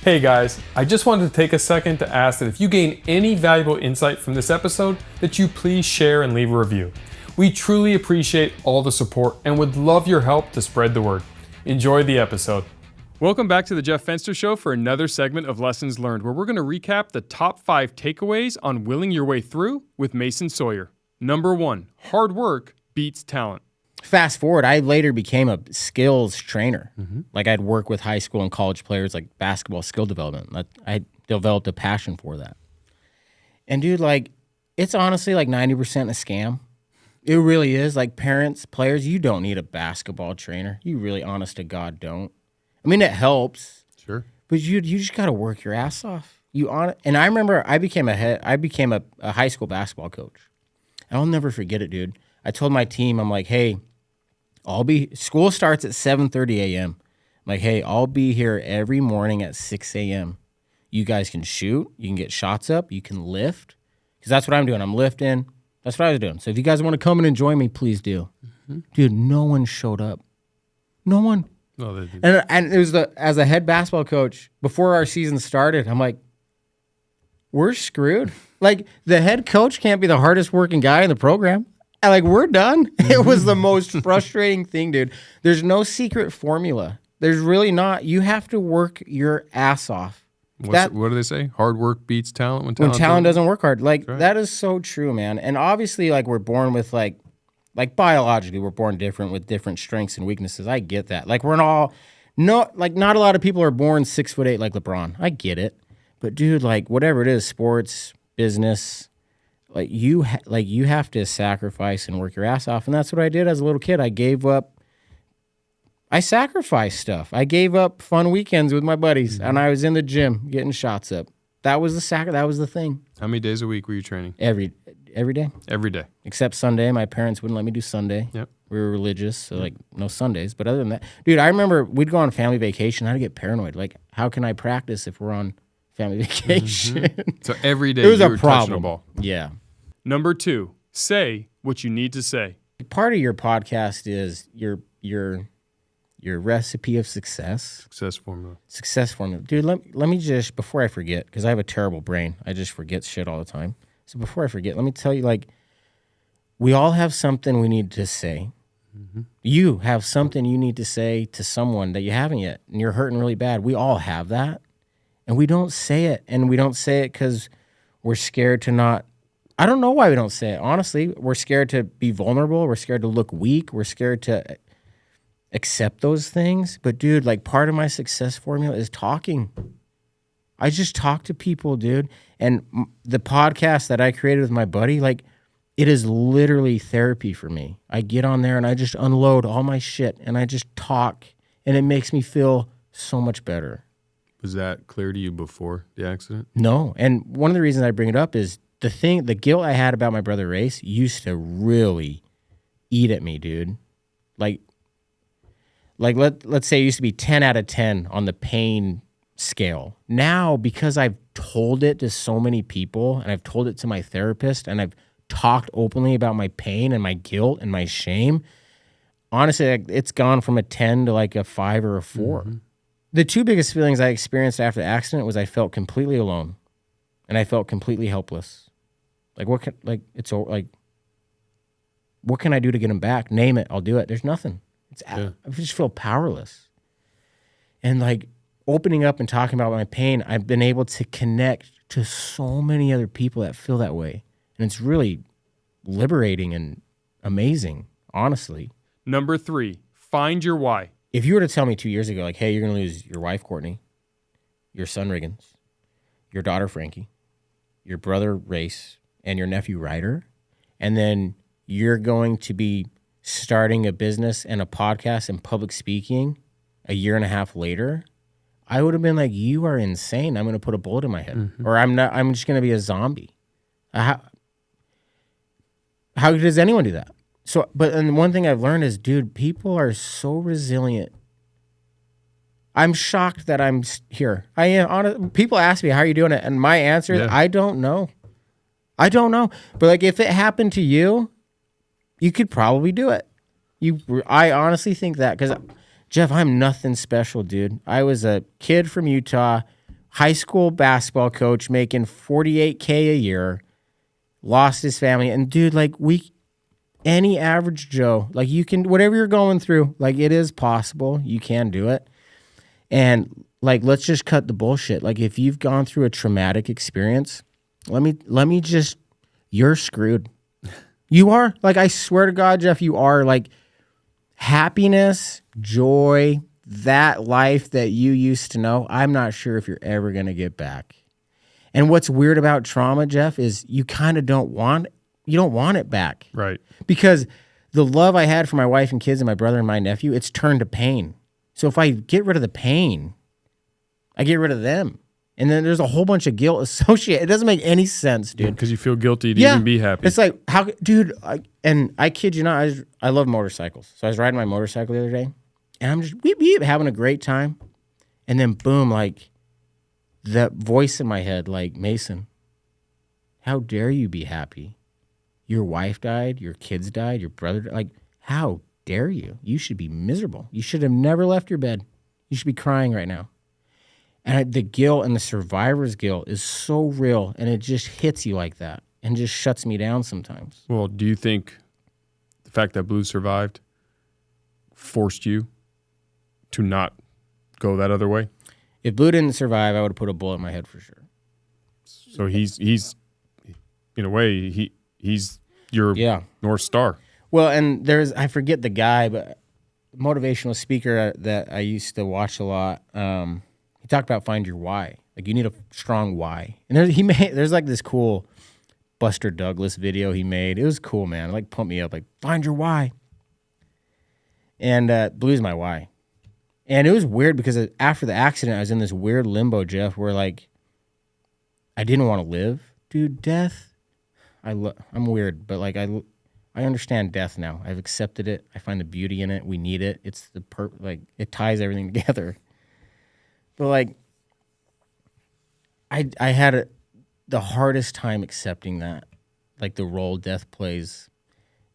Hey guys, I just wanted to take a second to ask that if you gain any valuable insight from this episode, that you please share and leave a review. We truly appreciate all the support and would love your help to spread the word. Enjoy the episode. Welcome back to the Jeff Fenster Show for another segment of Lessons Learned, where we're going to recap the top 5 takeaways on willing your way through with Mason Sawyer. Number 1, hard work beats talent. Fast forward, I later became a skills trainer. Like I'd work with high school and college players, like basketball skill development. I developed a passion for that. And dude, like, it's honestly like 90% a scam. It really is. Like parents, players, you don't need a basketball trainer. You really, honest to God, don't. I mean, it helps. Sure. But you just got to work your ass off. And I remember I became a high school basketball coach. I'll never forget it, dude. I told my team, I'm like, hey, school starts at 7:30 a.m. I'm like, hey, I'll be here every morning at 6 a.m. You guys can shoot. You can get shots up. You can lift. Because that's what I'm doing. I'm lifting. That's what I was doing. So if you guys want to come in and join me, please do. Dude, no one showed up. No one. No, they didn't. And it was as a head basketball coach, before our season started, I'm like, we're screwed. Like, the head coach can't be the hardest working guy in the program. Like, we're done. It was the most frustrating thing, dude. There's no secret formula. There's really not. You have to work your ass off. What do they say? Hard work beats talent when talent doesn't work hard. Like, that is so true, man. And obviously, like, we're born with, like biologically, we're born different with different strengths and weaknesses. I get that. Like, not a lot of people are born 6'8" like LeBron. I get it. But, dude, like, whatever it is, sports, business, Like you have to sacrifice and work your ass off, and that's what I did as a little kid. I sacrificed stuff. I gave up fun weekends with my buddies, and I was in the gym getting shots up. That was the thing. How many days a week were you training? Every day. Every day. Except Sunday. My parents wouldn't let me do Sunday. Yep. We were religious, so like no Sundays. But other than that, dude, I remember we'd go on family vacation. I'd get paranoid. Like, how can I practice if we're on family vacation? So every day it was you a were problem. touching a ball. Yeah. Number 2, say what you need to say. Part of your podcast is your recipe of success. Success formula. Success formula. Dude, let me just, before I forget, because I have a terrible brain. I just forget shit all the time. So before I forget, let me tell you, like, we all have something we need to say. You have something you need to say to someone that you haven't yet, and you're hurting really bad. We all have that, and we don't say it. And we don't say it because we're scared to not. I don't know why we don't say it. Honestly, we're scared to be vulnerable. We're scared to look weak. We're scared to accept those things. But dude, like, part of my success formula is talking. I just talk to people, dude. And the podcast that I created with my buddy, like, it is literally therapy for me. I get on there and I just unload all my shit and I just talk, and it makes me feel so much better. Was that clear to you before the accident? No. And one of the reasons I bring it up is the guilt I had about my brother Race used to really eat at me, dude. Like let's say it used to be 10 out of 10 on the pain scale. Now, because I've told it to so many people, and I've told it to my therapist, and I've talked openly about my pain and my guilt and my shame, honestly, like, it's gone from a 10 to like a 5 or a 4. The 2 biggest feelings I experienced after the accident was I felt completely alone, and I felt completely helpless. Like, what can I do to get him back? Name it, I'll do it. There's nothing. I just feel powerless. And like, opening up and talking about my pain, I've been able to connect to so many other people that feel that way. And it's really liberating and amazing, honestly. Number 3, find your why. If you were to tell me 2 years ago, like, hey, you're going to lose your wife, Courtney, your son, Riggins, your daughter, Frankie, your brother, Race, and your nephew, Ryder, and then you're going to be starting a business and a podcast and public speaking a year and a half later, I would have been like, you are insane. I'm going to put a bullet in my head. Or I'm just going to be a zombie. How does anyone do that? And one thing I've learned is, dude, people are so resilient. I'm shocked that I'm here. I am. People ask me, how are you doing it? And my answer is, I don't know. But like, if it happened to you, you could probably do it. I honestly think that, because Jeff, I'm nothing special, dude. I was a kid from Utah high school basketball coach making $48K a year, lost his family. And dude, like any average Joe, like you can, whatever you're going through, like it is possible. You can do it. And like, let's just cut the bullshit. Like if you've gone through a traumatic experience, let me just, you're screwed. You are. Like, I swear to God, Jeff, you are. Like, happiness, joy, that life that you used to know, I'm not sure if you're ever going to get back. And what's weird about trauma, Jeff, is you kind of don't want it back. Right. Because the love I had for my wife and kids and my brother and my nephew, it's turned to pain. So if I get rid of the pain, I get rid of them. And then there's a whole bunch of guilt associated. It doesn't make any sense, dude. Because you feel guilty to even be happy. It's like, how, dude, I kid you not, I love motorcycles. So I was riding my motorcycle the other day, and I'm just weep, weep, having a great time. And then boom, like that voice in my head, like, Mason, how dare you be happy? Your wife died, your kids died, your brother died. Like, how dare you? You should be miserable. You should have never left your bed. You should be crying right now. And the guilt and the survivor's guilt is so real, and it just hits you like that and just shuts me down sometimes. Well, do you think the fact that Blue survived forced you to not go that other way? If Blue didn't survive, I would have put a bullet in my head for sure. So he's in a way, he's your North Star. Well, and I forget the guy, but motivational speaker that I used to watch a lot, he talked about find your why. Like, you need a strong why. And there's like this cool Buster Douglas video he made. It was cool, man. It like pumped me up. Like, find your why. And Blue's my why. And it was weird because after the accident, I was in this weird limbo, Jeff, where like I didn't want to live. Dude, death. I'm weird, but like I understand death now. I've accepted it. I find the beauty in it. We need it. It's like it ties everything together. But like, I had the hardest time accepting that, like the role death plays,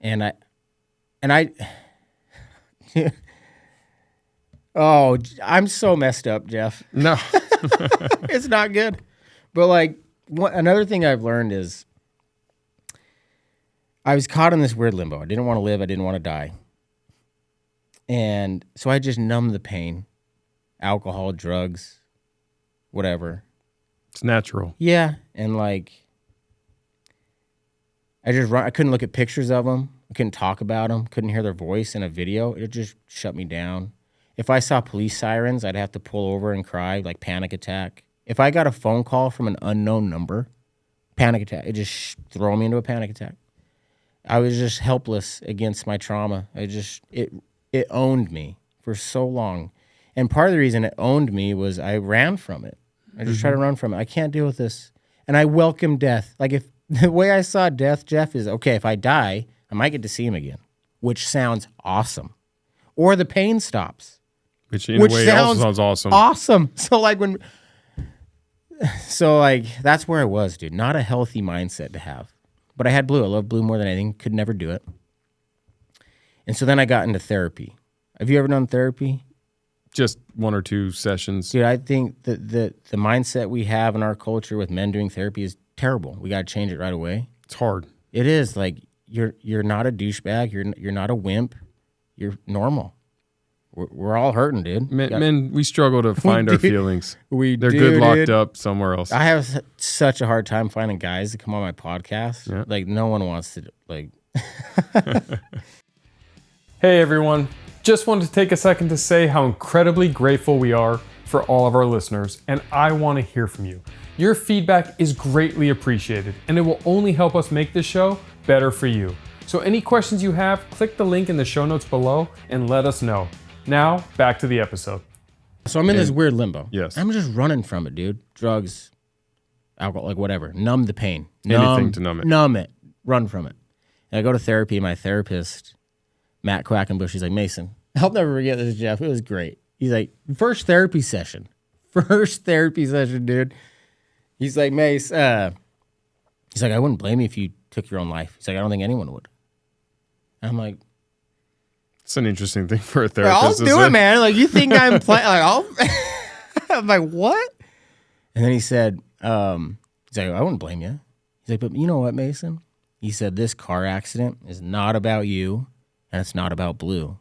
and I, oh, I'm so messed up, Jeff. No, it's not good. But like, another thing I've learned is I was caught in this weird limbo. I didn't want to live. I didn't want to die, and so I just numbed the pain. Alcohol, drugs, whatever. It's natural. Yeah, and like, I couldn't look at pictures of them. I couldn't talk about them. Couldn't hear their voice in a video. It just shut me down. If I saw police sirens, I'd have to pull over and cry, like panic attack. If I got a phone call from an unknown number, panic attack. It just throw me into a panic attack. I was just helpless against my trauma. It owned me for so long. And part of the reason it owned me was I ran from it. I just tried to run from it. I can't deal with this. And I welcome death. Like, if the way I saw death, Jeff, is, okay, if I die, I might get to see him again, which sounds awesome. Or the pain stops. Which in a way also sounds awesome. Awesome. So that's where I was, dude. Not a healthy mindset to have. But I had Blue. I love Blue more than anything. Could never do it. And so then I got into therapy. Have you ever done therapy? Just 1 or 2 sessions. Dude, I think that the mindset we have in our culture with men doing therapy is terrible. We got to change it right away. It's hard. It is. Like, you're not a douchebag. You're not a wimp. You're normal. We're all hurting, dude. Men, we struggle to find our feelings. They're good dude. locked up somewhere else. I have such a hard time finding guys to come on my podcast. Yeah. Like, no one wants to, like... Hey, everyone. Just wanted to take a second to say how incredibly grateful we are for all of our listeners, and I want to hear from you. Your feedback is greatly appreciated, and it will only help us make this show better for you. So any questions you have, click the link in the show notes below and let us know. Now, back to the episode. So I'm in this weird limbo. Yes. I'm just running from it, dude. Drugs, alcohol, like whatever. Numb the pain. Anything to numb it. Numb it. Run from it. And I go to therapy. My therapist, Matt Quackenbush, he's like, Mason, I'll never forget this, Jeff. It was great. He's like, first therapy session, dude. He's like, Mace, he's like, I wouldn't blame you if you took your own life. He's like, I don't think anyone would. And I'm like, it's an interesting thing for a therapist. I'll do it, man. Like, you think I'm playing? Like, I'm like, what? And then he said, he's like, I wouldn't blame you. He's like, but you know what, Mason? He said, this car accident is not about you, and it's not about Blue.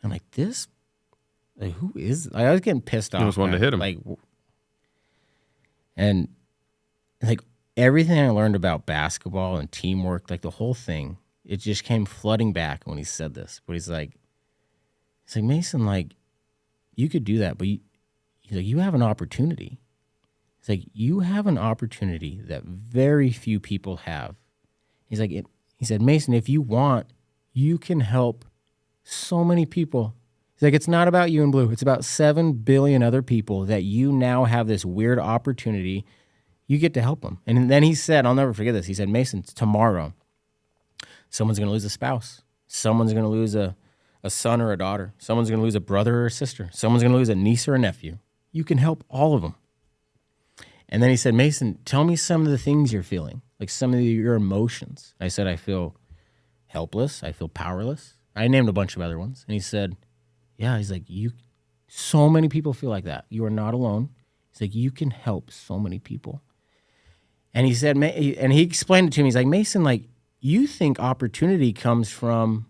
I'm like, this? Like, who is? Like, I was getting pissed off. You just wanted to hit him. Like, and like everything I learned about basketball and teamwork, like the whole thing, it just came flooding back when he said this. But he's like, Mason, like, you could do that, but he's like, you have an opportunity. It's like, you have an opportunity that very few people have. He's like, he said, Mason, if you want, you can help so many people. He's like, it's not about you and Blue. It's about 7 billion other people that you now have this weird opportunity. You get to help them. And then he said, I'll never forget this. He said, Mason, tomorrow, someone's going to lose a spouse. Someone's going to lose a son or a daughter. Someone's going to lose a brother or a sister. Someone's going to lose a niece or a nephew. You can help all of them. And then he said, Mason, tell me some of the things you're feeling, like some of your emotions. I said, I feel helpless. I feel powerless. I named a bunch of other ones. And he said, yeah, he's like, so many people feel like that. You are not alone. He's like, you can help so many people. And he said, and he explained it to me. He's like, Mason, like, you think opportunity comes from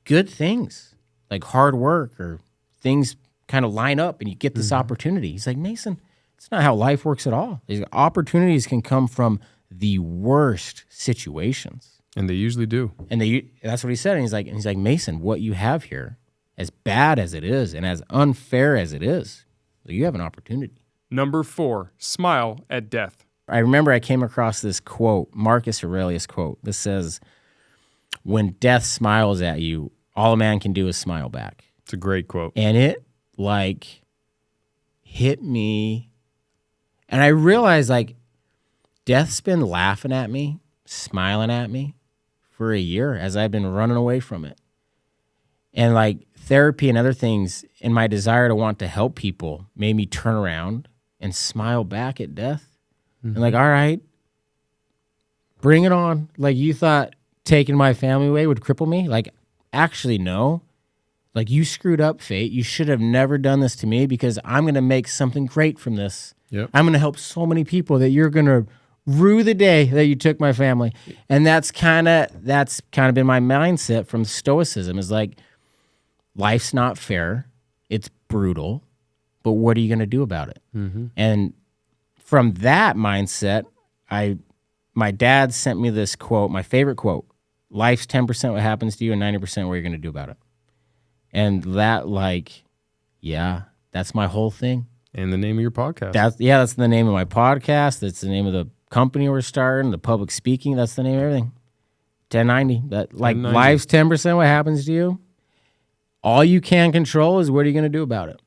good things, like hard work or things kind of line up and you get this opportunity. He's like, Mason, it's not how life works at all. These opportunities can come from the worst situations. And they usually do. And that's what he said. And he's like, Mason, what you have here, as bad as it is and as unfair as it is, you have an opportunity. Number 4, smile at death. I remember I came across this quote, Marcus Aurelius quote, that says, when death smiles at you, all a man can do is smile back. It's a great quote. And it, like, hit me. And I realized, like, death's been laughing at me, smiling at me for a year as I've been running away from it. And, like, therapy and other things and my desire to want to help people made me turn around and smile back at death. And, like, all right, bring it on. Like, you thought taking my family away would cripple me? Like, actually, no. Like, you screwed up, fate. You should have never done this to me because I'm going to make something great from this. Yep. I'm going to help so many people that you're going to rue the day that you took my family. And that's kind of been my mindset from stoicism is like, life's not fair. It's brutal. But what are you going to do about it? Mm-hmm. And from that mindset, my dad sent me this quote, my favorite quote, life's 10% what happens to you and 90% what you're going to do about it. And that, like, yeah, that's my whole thing. And the name of your podcast. That's the name of my podcast. That's the name of the company we're starting, the public speaking. That's the name of everything. 1090. That, like, 1090. Life's 10% what happens to you. All you can control is what are you going to do about it?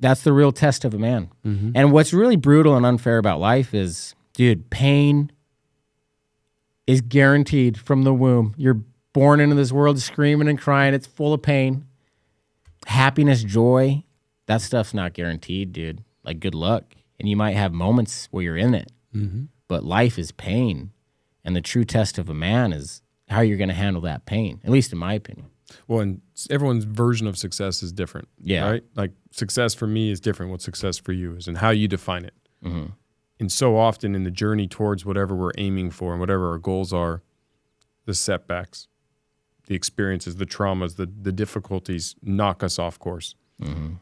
That's the real test of a man. Mm-hmm. And what's really brutal and unfair about life is, dude, pain is guaranteed from the womb. You're born into this world screaming and crying. It's full of pain. Happiness, joy, that stuff's not guaranteed, dude. Like, good luck. And you might have moments where you're in it. Mm-hmm. But life is pain. And the true test of a man is how you're going to handle that pain, at least in my opinion. Well, and everyone's version of success is different. Yeah. Right? Like, success for me is different what success for you is and how you define it. Mm-hmm. And so often in the journey towards whatever we're aiming for and whatever our goals are, the setbacks, the experiences, the traumas, the difficulties knock us off course. Mm-hmm.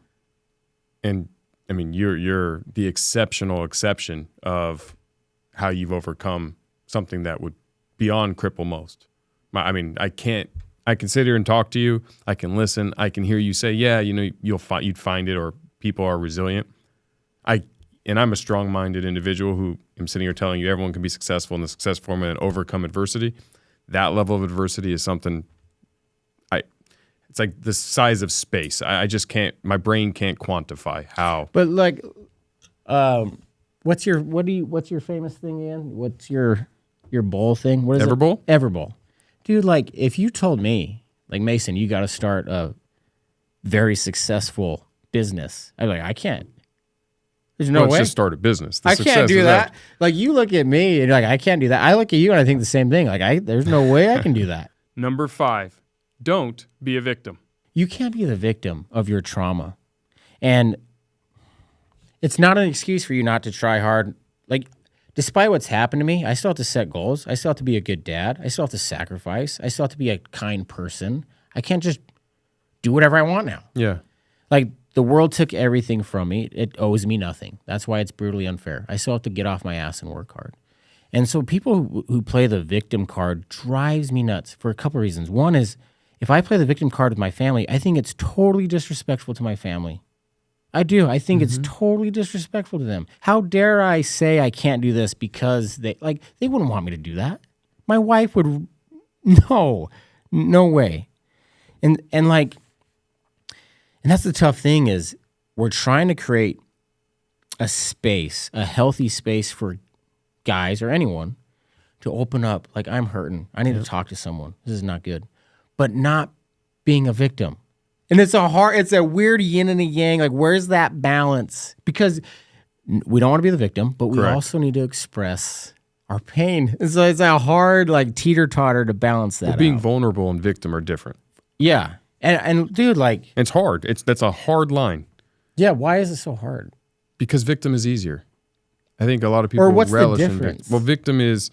And, I mean, you're the exceptional exception of how you've overcome something that would beyond cripple most. I mean, I can sit here and talk to you. I can listen. I can hear you say, yeah, you know, you'd find it, or people are resilient. And I'm a strong-minded individual who am sitting here telling you everyone can be successful in the success formula and overcome adversity. That level of adversity is something it's like the size of space. I just can't, my brain can't quantify how. But like, what's your famous thing again? What's your bowl thing? What is Everbowl? It? Everbowl. Dude, like, if you told me, like, Mason, you got to start a very successful business, I'd be like, I can't. There's no way. Let's just start a business. I can't do that. Like, you look at me and you're like, I can't do that. I look at you and I think the same thing. Like, there's no way I can do that. Number 5, don't be a victim. You can't be the victim of your trauma. And It's not an excuse for you not to try hard. Like, despite what's happened to me, I still have to set goals. I still have to be a good dad. I still have to sacrifice. I still have to be a kind person. I can't just do whatever I want now. Yeah. Like, the world took everything from me. It owes me nothing. That's why it's brutally unfair. I still have to get off my ass and work hard. And so people who play the victim card drives me nuts for a couple of reasons. One is, if I play the victim card with my family, I think it's totally disrespectful to my family. I do. I think it's totally disrespectful to them. How dare I say I can't do this because they wouldn't want me to do that. My wife would, no way. And that's the tough thing is we're trying to create a space, a healthy space for guys or anyone to open up. Like, I'm hurting. I need to talk to someone. This is not good. But not being a victim. And it's a weird yin and a yang. Like, where's that balance? Because we don't want to be the victim, but we also need to express our pain. And so it's a hard, like, teeter-totter to balance that being out. vulnerable and victim are different. Yeah. And dude, like... It's hard. That's a hard line. Yeah, why is it so hard? Because victim is easier. I think a lot of people Or what's relish the in difference? Well, victim is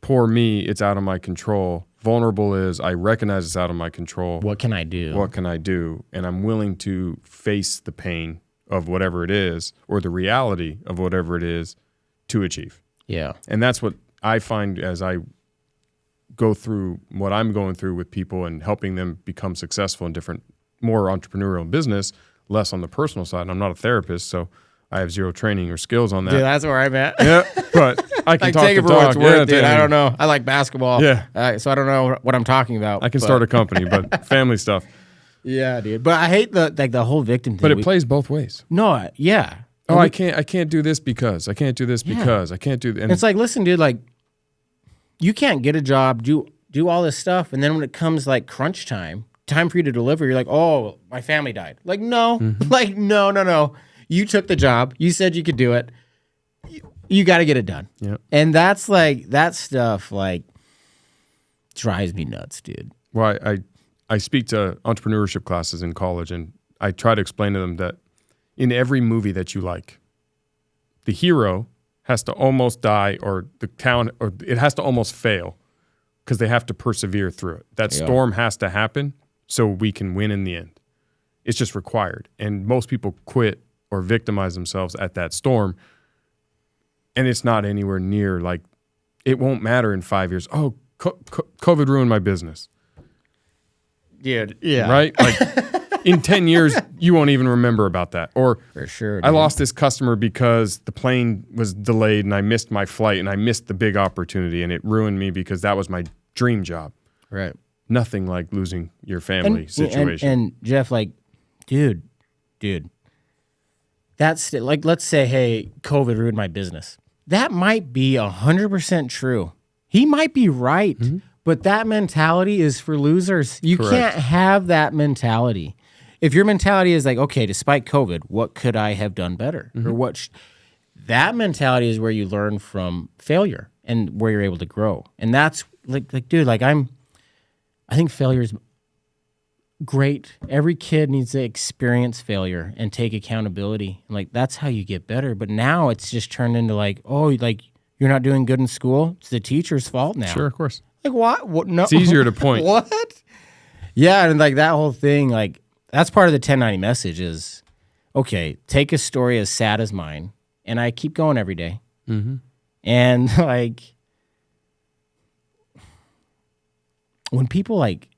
poor me, it's out of my control. Vulnerable is I recognize it's out of my control. What can I do? What can I do? And I'm willing to face the pain of whatever it is or the reality of whatever it is to achieve. Yeah. And that's what I find as I go through what I'm going through with people and helping them become successful in different, more entrepreneurial business, less on the personal side. I'm not a therapist, so I have zero training or skills on that. Dude, that's where I'm at. Yeah, but I can Like, talk take to it for what it's dog. worth, Yeah, dude. I don't know. I like basketball. Yeah. So I don't know what I'm talking about. I can start a company, but family stuff. Yeah, dude. But I hate the whole victim thing. But it plays both ways. No, yeah. Oh, I can't do this because I can't do this because I can't do. And it's like, listen, dude. Like, you can't get a job, do all this stuff, and then when it comes like crunch time for you to deliver, you're like, oh, my family died. Like, no, like no. You took the job. You said you could do it. You got to get it done. Yeah. And that's like, that stuff like drives me nuts, dude. Well, I speak to entrepreneurship classes in college, and I try to explain to them that in every movie that you like, the hero has to almost die or the town, or it has to almost fail because they have to persevere through it. That storm has to happen so we can win in the end. It's just required. And most people quit or victimize themselves at that storm, and it's not anywhere near, like, it won't matter in 5 years. Oh, COVID ruined my business. Dude, yeah. Right? Like, in 10 years, you won't even remember about that. Or For sure, I dude. lost this customer because the plane was delayed and I missed my flight and I missed the big opportunity and it ruined me because that was my dream job. Right. Nothing like losing your family situation. And Jeff, like, dude, that's like, let's say, hey, COVID ruined my business. That might be 100% true. He might be right, but that mentality is for losers. You can't have that mentality. If your mentality is like, okay, despite COVID, what could I have done better? Or that mentality is where you learn from failure and where you're able to grow. And that's like, dude, like I think failure is great. Every kid needs to experience failure and take accountability. And like, that's how you get better. But now it's just turned into like, oh, like you're not doing good in school. It's the teacher's fault now. Sure, of course. Like what? No. It's easier to point. What? Yeah. And like that whole thing, like that's part of the 1090 message is, okay, take a story as sad as mine. And I keep going every day. And like, when people like,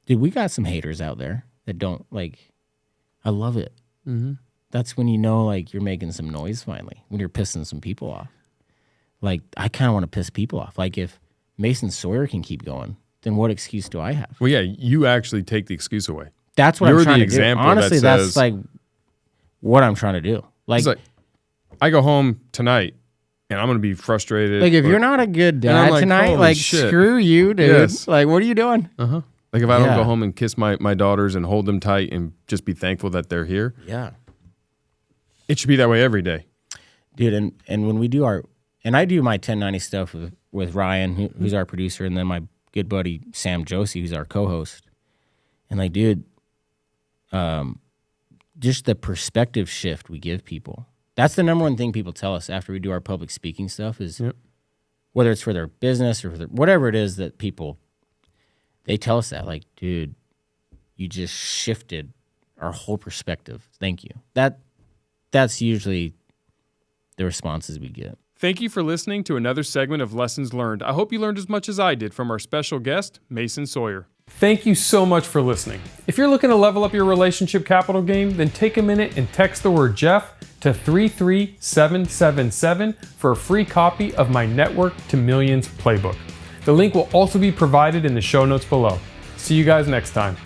dude, we got some haters out there that don't like, I love it. That's when you know, like, you're making some noise finally, when you're pissing some people off. Like, I kind of want to piss people off. Like, if Mason Sawyer can keep going, then what excuse do I have? Well, yeah, you actually take the excuse away. That's what You're I'm trying the to do. example Honestly, that that's says- like what I'm trying to do. It's like, I go home tonight and I'm going to be frustrated. Like, if you're not a good And I'm dad like, tonight, holy like, shit. screw you, dude. Yes. Like, what are you doing? Like, if I don't Yeah. go home and kiss my daughters and hold them tight and just be thankful that they're here, Yeah. it should be that way every day. Dude, and when we do and I do my 1090 stuff with Ryan, who's our producer, and then my good buddy Sam Josie, who's our co-host. And like, dude, just the perspective shift we give people. That's the number one thing people tell us after we do our public speaking stuff is whether it's for their business or for whatever it is that they tell us that, like, dude, you just shifted our whole perspective. Thank you. That's usually the responses we get. Thank you for listening to another segment of Lessons Learned. I hope you learned as much as I did from our special guest, Mason Sawyer. Thank you so much for listening. If you're looking to level up your relationship capital game, then take a minute and text the word Jeff to 33777 for a free copy of my Network to Millions playbook. The link will also be provided in the show notes below. See you guys next time.